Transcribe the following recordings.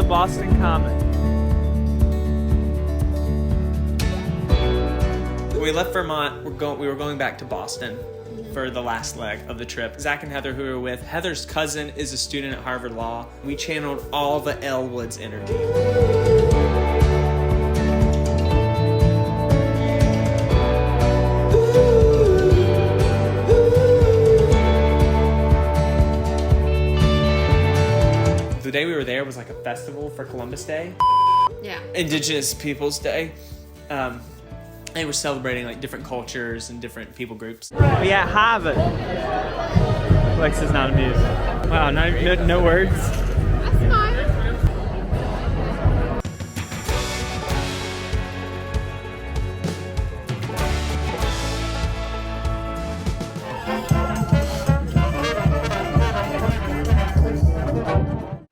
Boston Common. When we left Vermont, we were going back to Boston for the last leg of the trip. Zach and Heather, who we were with, Heather's cousin is a student at Harvard Law. We channeled all the Elle Woods energy. The day we were there was like a festival for Columbus Day. Yeah. Indigenous Peoples Day. And we're celebrating like different cultures and different people groups. Yeah, Harvard. Lex is not amused. Wow, no words. That's fine.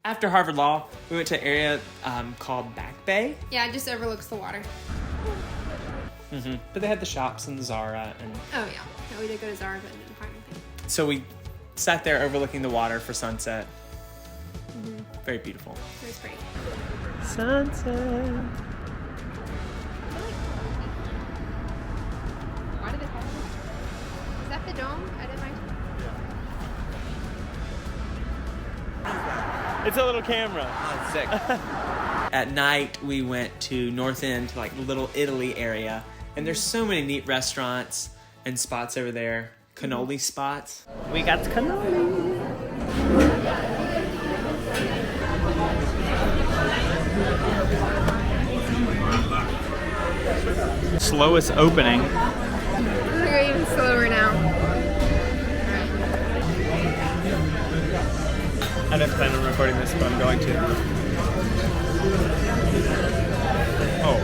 After Harvard Law, we went to an area called Back Bay. Yeah, it just overlooks the water. But they had the shops and the Zara and... Oh yeah, we did go to Zara, but didn't find anything. So we sat there overlooking the water for sunset. Very beautiful. It was pretty. Sunset. Why did they call it? Is that the dome? I didn't mind. It's a little camera. Oh, sick. At night, we went to North End, to like Little Italy area. And there's so many neat restaurants and spots over there. Cannoli spots. We got the cannoli. Slowest opening. We're even slower now. I didn't plan on recording this, but I'm going to. Oh.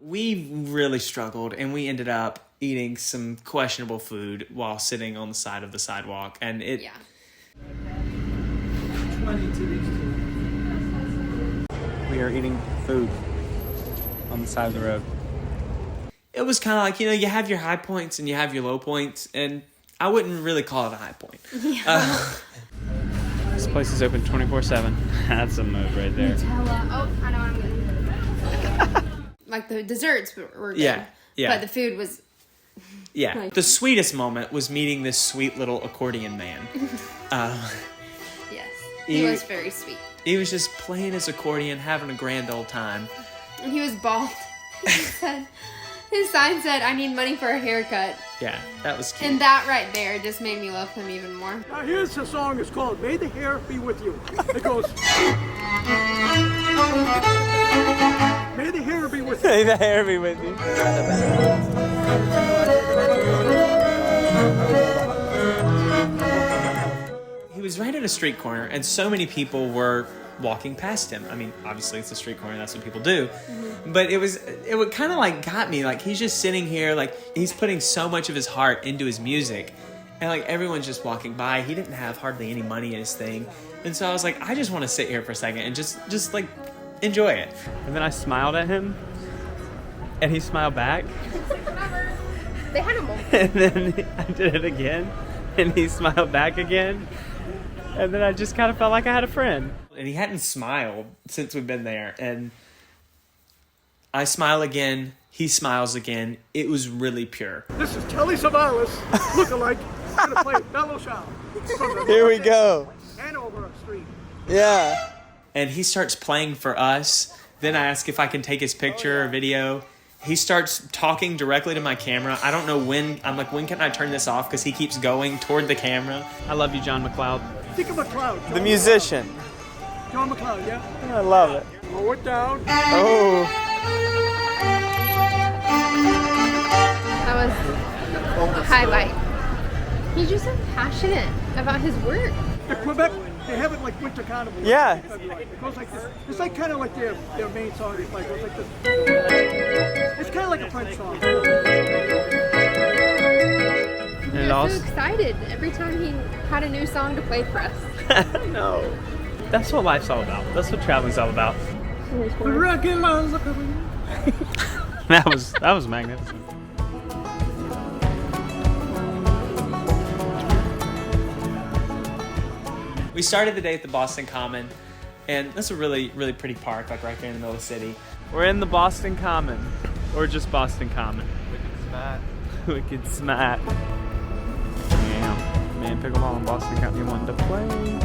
We really struggled, and we ended up eating some questionable food while sitting on the side of the sidewalk, and it... Yeah. We are eating food on the side of the road. It was kind of like, you know, you have your high points and you have your low points, and I wouldn't really call it a high point. Yeah. This place is open 24/7. That's a move right there. Nutella. Oh, I know what I'm getting. Like the desserts were good. Yeah. But the food was... Yeah. Like... The sweetest moment was meeting this sweet little accordion man. Yes. He was very sweet. He was just playing his accordion, having a grand old time. And he was bald. His sign said, "I need money for a haircut." Yeah, that was cute. And that right there just made me love him even more. Now here's the song. It's called "May the Hair Be With You." It goes... May the hair be with you. May the hair be with you. He was right at a street corner, and so many people were walking past him. I mean, obviously it's a street corner, that's what people do. But it would kind of like got me, like he's just sitting here, like he's putting so much of his heart into his music, and like everyone's just walking by. He didn't have hardly any money in his thing, and so I was like, I just want to sit here for a second and just like enjoy it. And then I smiled at him, and he smiled back. They had a moment. And then I did it again, and he smiled back again. And then I just kind of felt like I had a friend. And he hadn't smiled since we've been there. And I smile again. He smiles again. It was really pure. This is Telly Savalas, lookalike, gonna play Bellow Shout. Here we go. Hanover Street. Yeah. And he starts playing for us. Then I ask if I can take his picture or video. He starts talking directly to my camera. I don't know when. I'm like, when can I turn this off? Because he keeps going toward the camera. I love you, John McLeod. Think of McLeod. The musician. John McLeod, yeah? I love it. Lower it down. Oh. That was a highlight. He's just so passionate about his work. The Quebec, they have it like Winter Carnival. Yeah. It goes like this. It's like kind of like their main song. It's like, it goes like this. It's kind of like a French song. He was so excited every time he had a new song to play for us. No. That's what life's all about. That's what traveling's all about. The wrecking man's coming. That was magnificent. We started the day at the Boston Common, and that's a really, really pretty park, like right there in the middle of the city. We're in the Boston Common, or just Boston Common. Wicked smart. Wicked smart. Yeah, man, pickleball in Boston Common. You wanted to play?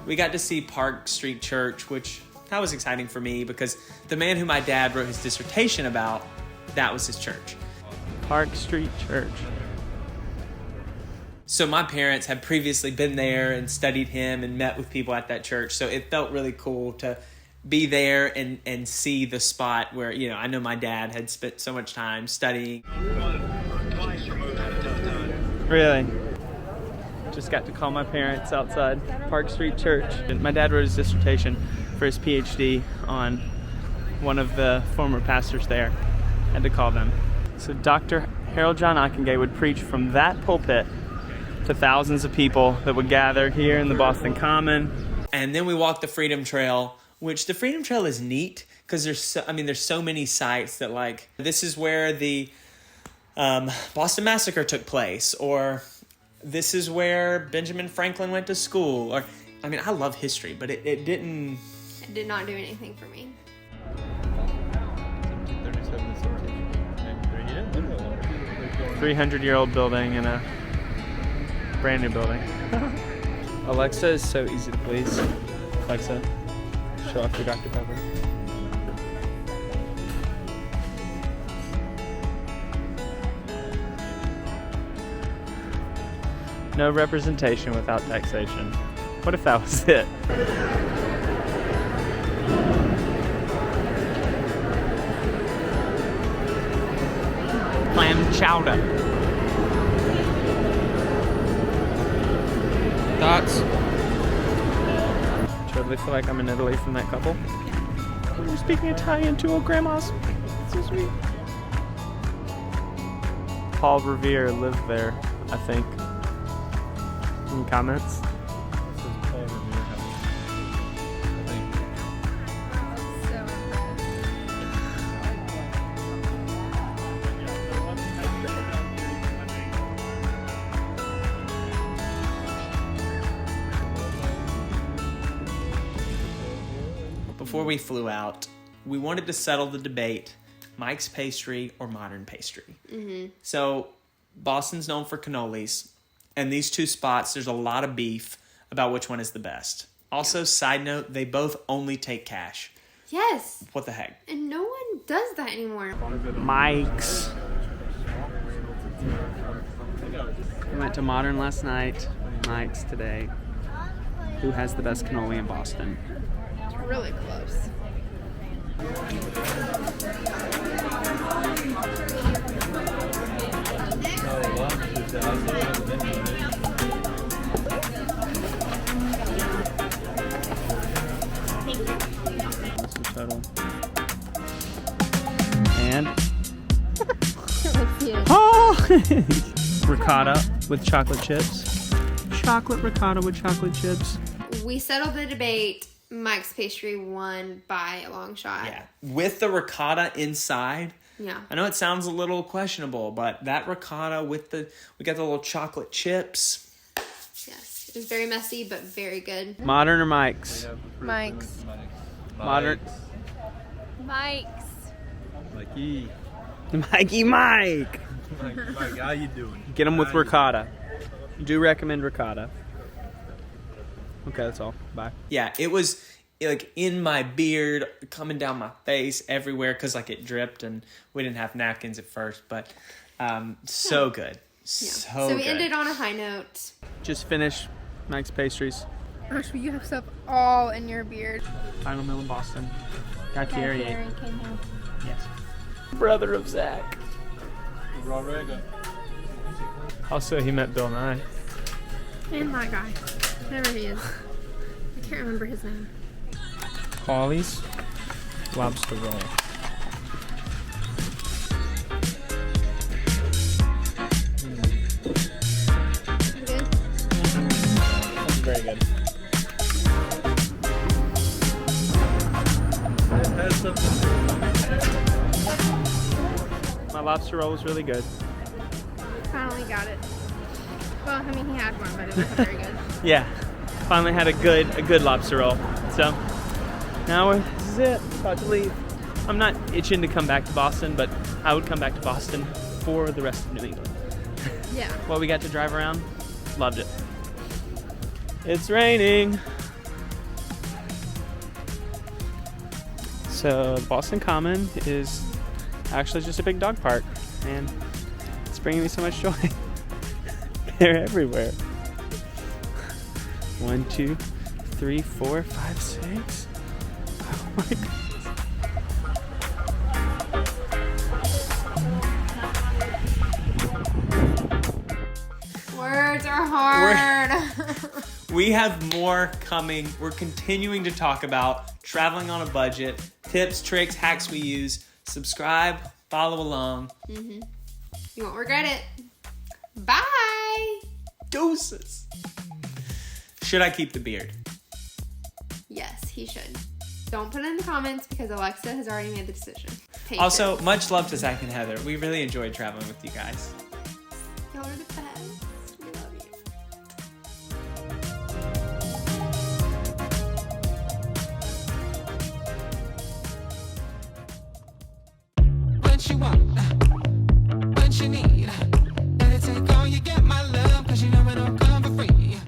We got to see Park Street Church, which that was exciting for me because the man who my dad wrote his dissertation about, that was his church. Park Street Church. So my parents had previously been there and studied him and met with people at that church. So it felt really cool to be there and see the spot where, you know, I know my dad had spent so much time studying. Really? Just got to call my parents outside Park Street Church. And my dad wrote his dissertation for his PhD on one of the former pastors there. Had to call them. So Dr. Harold John Ockengay would preach from that pulpit to thousands of people that would gather here in the Boston Common. And then we walked the Freedom Trail, which the Freedom Trail is neat because there's so many sites that, like, this is where the Boston Massacre took place, or this is where Benjamin Franklin went to school. Or, I mean, I love history, but it didn't... It did not do anything for me. 300-year-old building and a brand new building. Alexa is so easy to please. Alexa, show off your Dr. Pepper. No representation without taxation. What if that was it? Clam chowder. Thoughts? Totally feel like I'm in Italy from that couple. We were speaking Italian to old grandmas. So sweet. Paul Revere lived there, I think. Any comments? Before we flew out, we wanted to settle the debate, Mike's Pastry or Modern Pastry. Mm-hmm. So Boston's known for cannolis, and these two spots, there's a lot of beef about which one is the best. Also, side note, they both only take cash. Yes. What the heck? And no one does that anymore. Mike's. We went to Modern last night. Mike's today. Who has the best cannoli in Boston? It's really close. What's the total? And ricotta with chocolate chips. Chocolate ricotta with chocolate chips. We settled the debate. Mike's Pastry won by a long shot. Yeah. With the ricotta inside. Yeah. I know it sounds a little questionable, but that ricotta with we got the little chocolate chips. Yes. It was very messy, but very good. Modern or Mike's? Mike's. Modern. Mike's. Mikey. Mikey Mike. Mike, how you doing? Get them with ricotta. Do recommend ricotta. Okay, that's all. Bye. Yeah, it was like in my beard, coming down my face, everywhere, because like it dripped, and we didn't have napkins at first, but so good. Yeah. So we good. ended on a high note. Just finished Mike's Pastries. Actually, you have stuff all in your beard. Final meal in Boston. Guy Fieri ate. came home. Yes. Brother of Zach. Also, he met Bill Nye. And that guy. Whoever he is. I can't remember his name. Paulie's lobster roll. Good? That's very good. It has lobster roll was really good. Finally got it. Well, I mean, he had one, but it wasn't very good. Yeah, finally had a good lobster roll. So now this is it. About to leave. I'm not itching to come back to Boston, but I would come back to Boston for the rest of New England. Yeah. What we got to drive around, loved it. It's raining. So Boston Common is actually just a big dog park, and it's bringing me so much joy. They're everywhere. 1, 2, 3, 4, 5, 6. Oh my God. Words are hard. We have more coming. We're continuing to talk about traveling on a budget, tips, tricks, hacks we use. Subscribe, follow along. You won't regret it. Bye. Doses. Should I keep the beard? Yes, he should. Don't put it in the comments because Alexa has already made the decision. Also, much love to Zach and Heather. We really enjoyed traveling with you guys.